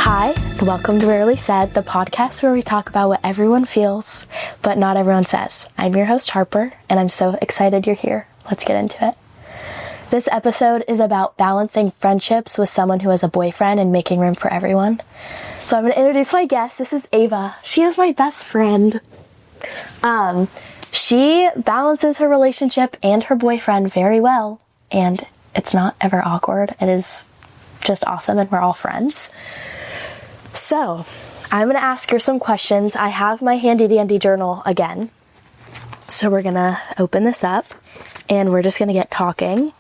Hi, and welcome to Rarely Said, the podcast where we talk about what everyone feels, but not everyone says. I'm your host, Harper, and I'm so excited you're here. Let's get into it. This episode is about balancing friendships with someone who has a boyfriend and making room for everyone. So I'm going to introduce my guest. This is Ava. She is my best friend. She balances her relationship and her boyfriend very well, and it's not ever awkward. It is just awesome, and we're all friends. So, I'm going to ask her some questions. I have my handy-dandy journal again. So we're going to open this up, and we're just going to get talking.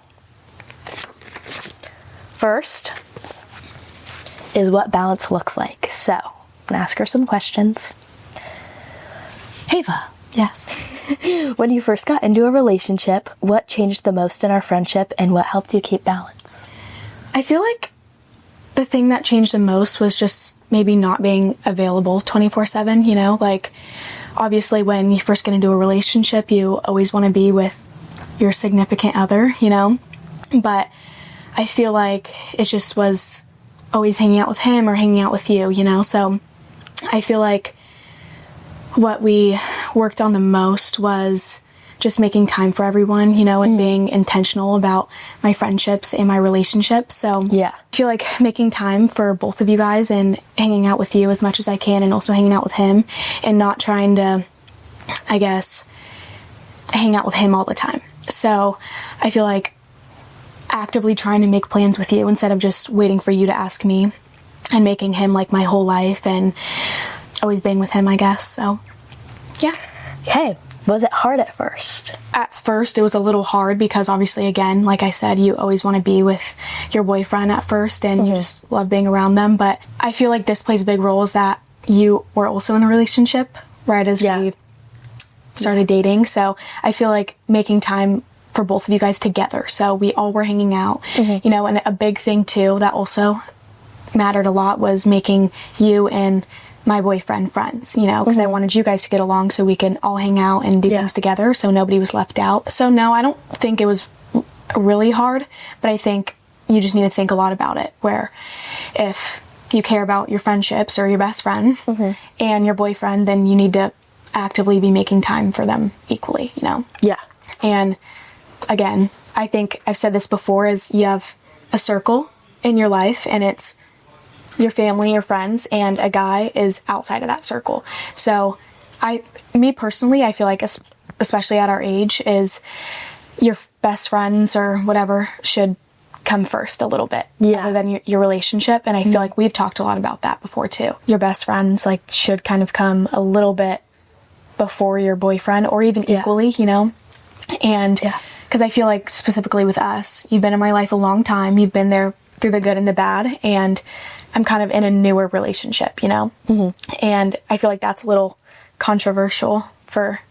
First is what balance looks like. So, I'm going to ask her some questions. Ava. Yes. When you first got into a relationship, what changed the most in our friendship, and what helped you keep balance? I feel like the thing that changed the most was just maybe not being available 24/7, you know? Like, obviously when you first get into a relationship, you always want to be with your significant other, you know? But I feel like it just was always hanging out with him or hanging out with you, you know? So I feel like what we worked on the most was just making time for everyone, you know, and being intentional about my friendships and my relationships. So yeah, I feel like making time for both of you guys and hanging out with you as much as I can, and also hanging out with him, and not trying to, I guess, hang out with him all the time. So I feel like actively trying to make plans with you instead of just waiting for you to ask me, and making him like my whole life and always being with him, I guess. So yeah. Hey, was it hard at first? At first, it was a little hard because obviously, again, like I said, you always want to be with your boyfriend at first, and you just love being around them. But I feel like this plays a big role, is that you were also in a relationship right as we started dating. So I feel like making time for both of you guys together. So we all were hanging out, you know, and a big thing too that also mattered a lot was making you and my boyfriend friends, you know, because I wanted you guys to get along so we can all hang out and do things together, so nobody was left out. So no, I don't think it was really hard, but I think you just need to think a lot about it, where if you care about your friendships or your best friend and your boyfriend, then you need to actively be making time for them equally, you know? Yeah. And again, I think I've said this before, is you have a circle in your life, and it's your family, your friends, and a guy is outside of that circle. So me personally, I feel like, especially at our age, is your best friends or whatever should come first a little bit, other than your relationship. And I feel like we've talked a lot about that before too. Your best friends like should kind of come a little bit before your boyfriend, or even equally, you know? And because I feel like specifically with us, you've been in my life a long time, you've been there through the good and the bad, and I'm kind of in a newer relationship, you know? And I feel like that's a little controversial for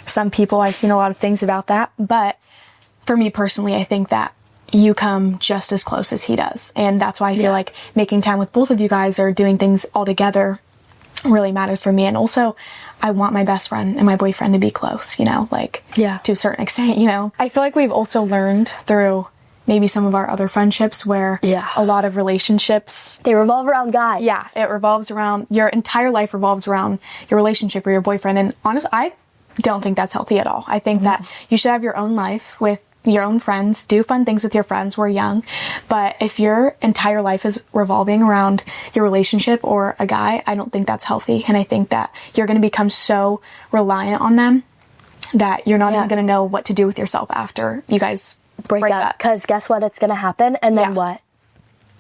some people. I've seen a lot of things about that. But for me personally, I think that you come just as close as he does. And that's why I feel like making time with both of you guys or doing things all together really matters for me. And also, I want my best friend and my boyfriend to be close, you know? Like, to a certain extent, you know? I feel like we've also learned through maybe some of our other friendships where a lot of relationships, they revolve around guys. Yeah, it revolves around, your entire life revolves around your relationship or your boyfriend. And honestly, I don't think that's healthy at all. I think that you should have your own life with your own friends, do fun things with your friends. We're young. But if your entire life is revolving around your relationship or a guy, I don't think that's healthy. And I think that you're going to become so reliant on them that you're not even going to know what to do with yourself after you guys break up. Because guess what? It's going to happen. And then what?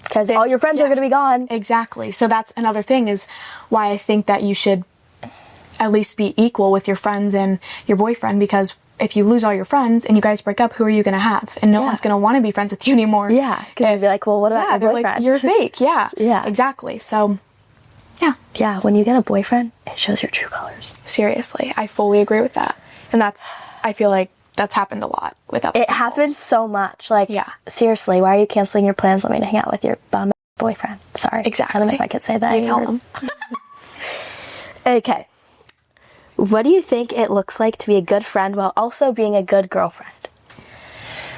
Because all your friends are going to be gone. Exactly. So that's another thing, is why I think that you should at least be equal with your friends and your boyfriend, because if you lose all your friends and you guys break up, who are you going to have? And no one's going to want to be friends with you anymore. Yeah. Because you'd be like, well, what about your boyfriend? Like, you're fake. Yeah. Exactly. So, yeah. When you get a boyfriend, it shows your true colors. Seriously. I fully agree with that. And I feel like that's happened a lot with other people. Happens so much. Like, seriously, why are you canceling your plans on me to hang out with your bum boyfriend? Sorry. Exactly. I don't know if I could say that. You tell him. Okay. What do you think it looks like to be a good friend while also being a good girlfriend?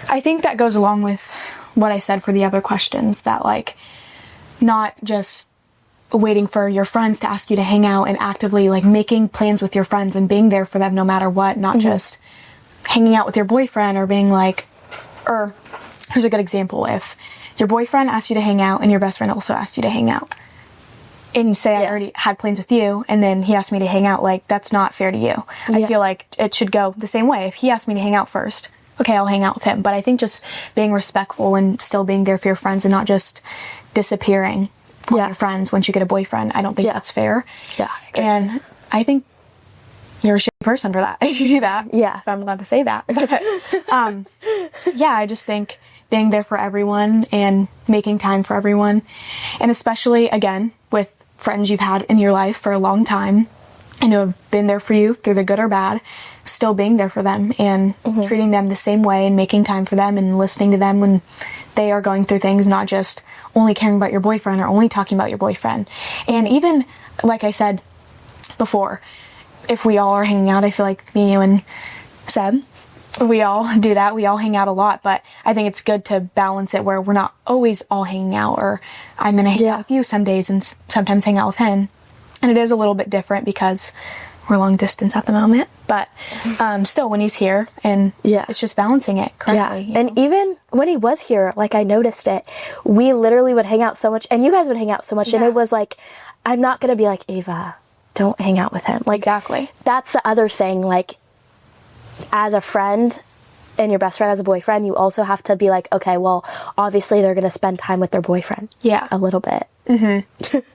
I think that goes along with what I said for the other questions, that, like, not just waiting for your friends to ask you to hang out and actively like making plans with your friends and being there for them no matter what, not just hanging out with your boyfriend or being like, or here's a good example. If your boyfriend asked you to hang out and your best friend also asked you to hang out, and you say, I already had plans with you, and then he asked me to hang out, like, that's not fair to you. I feel like it should go the same way. If he asked me to hang out first, okay, I'll hang out with him. But I think just being respectful and still being there for your friends and not just disappearing on your friends once you get a boyfriend, I don't think that's fair. Yeah. And I think you're a shitty person for that, if you do that. Yeah. If I'm allowed to say that. I just think being there for everyone and making time for everyone, and especially, again, with friends you've had in your life for a long time and who have been there for you through the good or bad, still being there for them and treating them the same way and making time for them and listening to them when they are going through things, not just only caring about your boyfriend or only talking about your boyfriend. And even, like I said before, if we all are hanging out, I feel like me, you, and Seb, we all do that. We all hang out a lot, but I think it's good to balance it where we're not always all hanging out, or I'm going to hang out with you some days and sometimes hang out with him. And it is a little bit different because we're long distance at the moment, but still when he's here, and it's just balancing it correctly. Yeah. And even when he was here, like, I noticed it, we literally would hang out so much, and you guys would hang out so much, and it was like, I'm not going to be like, Ava, don't hang out with him. Like, exactly. That's the other thing, like, as a friend and your best friend as a boyfriend, you also have to be like, okay, well, obviously they're going to spend time with their boyfriend. Yeah. A little bit.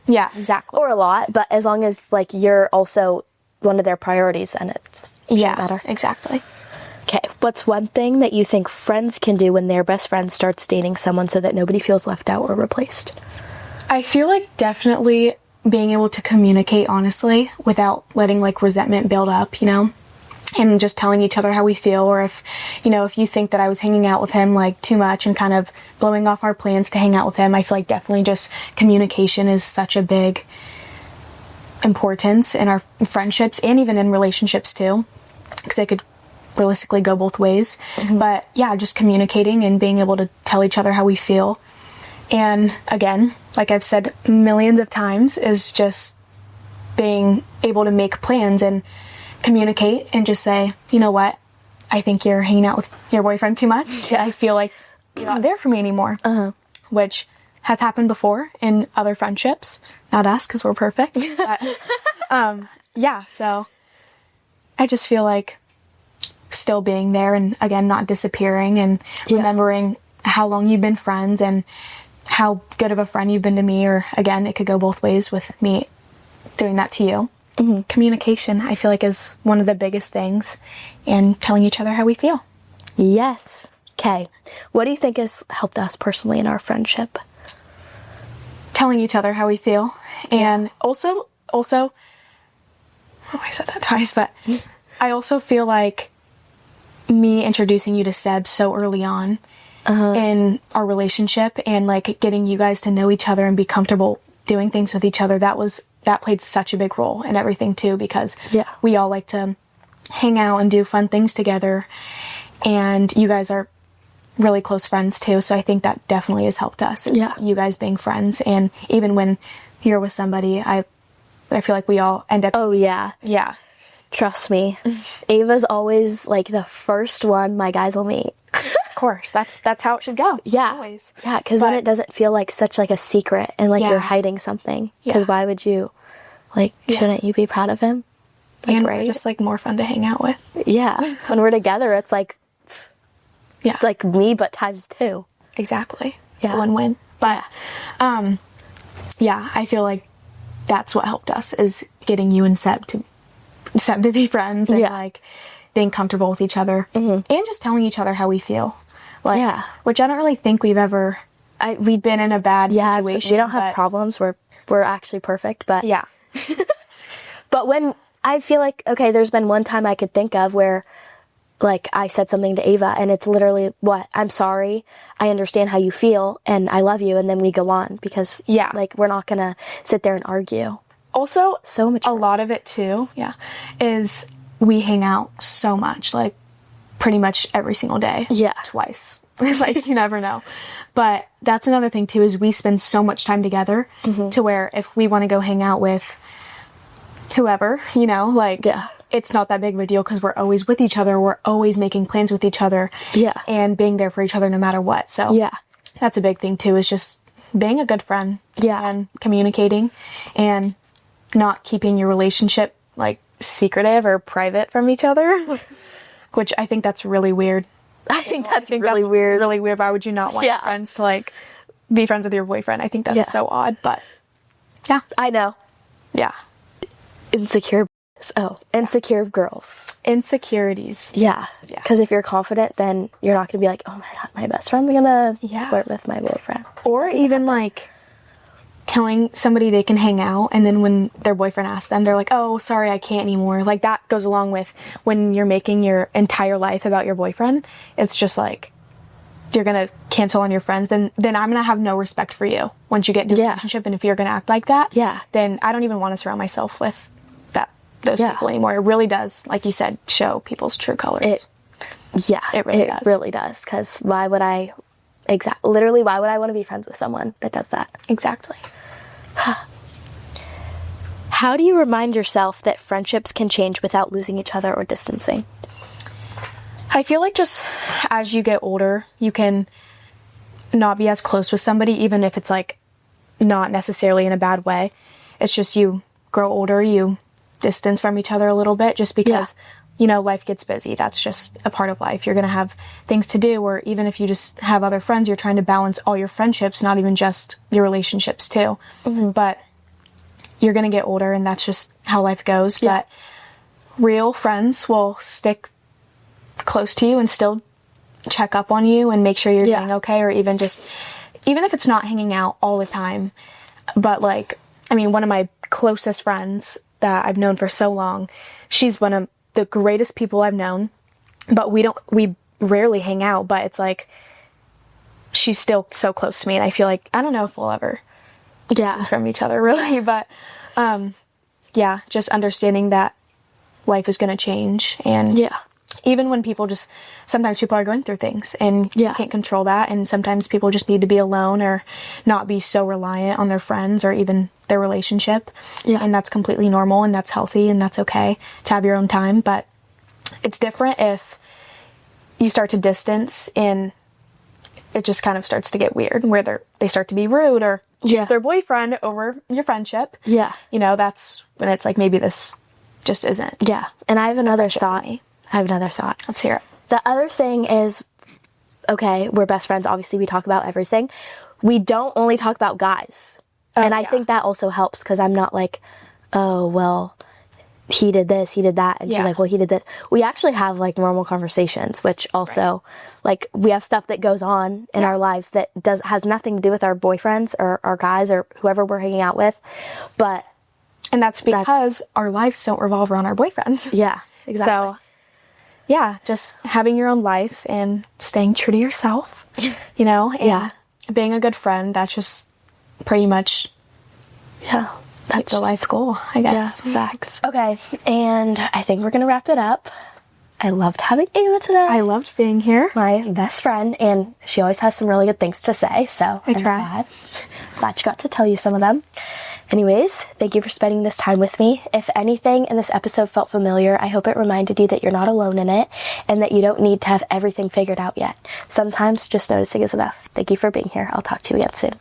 Yeah, exactly. Or a lot, but as long as, like, you're also one of their priorities, and it shouldn't matter. Exactly. Okay, what's one thing that you think friends can do when their best friend starts dating someone so that nobody feels left out or replaced? I feel like definitely being able to communicate honestly without letting, like, resentment build up, you know? And just telling each other how we feel, or if, you know, if you think that I was hanging out with him, like, too much and kind of blowing off our plans to hang out with him, I feel like definitely just communication is such a big importance in our friendships and even in relationships too, because they could realistically go both ways. But yeah, just communicating and being able to tell each other how we feel. And again, like I've said millions of times, is just being able to make plans and communicate and just say, you know what, I think you're hanging out with your boyfriend too much. I feel like you're not there for me anymore. Which has happened before in other friendships. Not us, because we're perfect. But, so I just feel like still being there and, again, not disappearing and remembering how long you've been friends and how good of a friend you've been to me, or, again, it could go both ways with me doing that to you. Communication, I feel like, is one of the biggest things, and telling each other how we feel. Yes. Okay. What do you think has helped us personally in our friendship? Telling each other how we feel. And also, oh, I said that twice, but I also feel like me introducing you to Seb so early on in our relationship, and, like, getting you guys to know each other and be comfortable doing things with each other, that played such a big role in everything too, because we all like to hang out and do fun things together, and you guys are really close friends too, so I think that definitely has helped us, is you guys being friends. And even when you're with somebody, I feel like we all end up trust me, Ava's always, like, the first one my guys will meet. Of course, that's how it should go. Always. Because then it doesn't feel like such, like, a secret and, like, you're hiding something, because why would you, like, shouldn't you be proud of him? Like, and we're just, like, more fun to hang out with. When we're together, it's like it's like me but times 2. Exactly. It's a win-win. But I feel like that's what helped us, is getting you and Seb to be friends, and like being comfortable with each other, and just telling each other how we feel. Like, which I don't really think we've been in a bad situation. We don't have problems. We're actually perfect, but but when I feel like, okay, there's been one time I could think of where, like, I said something to Ava, and it's literally, I'm sorry, I understand how you feel, and I love you, and then we go on, because like, we're not gonna sit there and argue. Also, so much. A lot of it too, is we hang out so much, like, pretty much every single day. Twice Like, you never know. But that's another thing too, is we spend so much time together to where if we want to go hang out with whoever, you know, like, it's not that big of a deal because we're always with each other. We're always making plans with each other. Yeah. And being there for each other no matter what. So Yeah. that's a big thing too, is just being a good friend. Yeah. And communicating and not keeping your relationship like secretive or private from each other, which I think that's really weird. I think that's really weird. Really weird. Why would you not want your friends to like be friends with your boyfriend? I think that's so odd, but yeah. I know. Yeah. Insecure girls. Insecurities. Yeah. Because if you're confident, then you're not going to be like, oh my God, my best friend's going to flirt with my boyfriend. Or even like telling somebody they can hang out, and then when their boyfriend asks them, they're like, oh, sorry, I can't anymore. Like, that goes along with when you're making your entire life about your boyfriend. It's just like, you're going to cancel on your friends, then I'm going to have no respect for you once you get into a relationship. And if you're going to act like that, then I don't even want to surround myself with those people anymore. It really does, like you said, show people's true colors. It really does. Because why would I want to be friends with someone that does that? Exactly. How do you remind yourself that friendships can change without losing each other or distancing? I feel like just as you get older, you can not be as close with somebody, even if it's like not necessarily in a bad way. It's just you grow older, you distance from each other a little bit, just because you know, life gets busy. That's just a part of life. You're going to have things to do, or even if you just have other friends, you're trying to balance all your friendships, not even just your relationships too. But you're going to get older, and that's just how life goes. But real friends will stick close to you and still check up on you and make sure you're doing okay, or even if it's not hanging out all the time. But like, I mean, one of my closest friends that I've known for so long, she's one of the greatest people I've known, but we rarely hang out, but it's like, she's still so close to me, and I feel like, I don't know if we'll ever distance from each other really, but just understanding that life is going to change, and even when sometimes people are going through things, and you can't control that, and sometimes people just need to be alone or not be so reliant on their friends or even their relationship, and that's completely normal, and that's healthy, and that's okay to have your own time. But it's different if you start to distance and it just kind of starts to get weird, where they start to be rude or choose their boyfriend over your friendship. You know, that's when it's like, maybe this just isn't. And I have another thought. Let's hear it. The other thing is, okay, we're best friends. Obviously, we talk about everything. We don't only talk about guys. And I think that also helps, because I'm not like, oh, well, he did this, he did that. And she's like, well, he did this. We actually have like normal conversations, which also like, we have stuff that goes on in our lives that has nothing to do with our boyfriends or our guys or whoever we're hanging out with. And that's because our lives don't revolve around our boyfriends. Yeah, exactly. So, just having your own life and staying true to yourself, you know, and being a good friend, that's just pretty much, that's a life goal, I guess. Yeah, facts. Okay, and I think we're going to wrap it up. I loved having Ava today. I loved being here. My best friend, and she always has some really good things to say, so I'm glad she got to tell you some of them. Anyways, thank you for spending this time with me. If anything in this episode felt familiar, I hope it reminded you that you're not alone in it, and that you don't need to have everything figured out yet. Sometimes just noticing is enough. Thank you for being here. I'll talk to you again soon.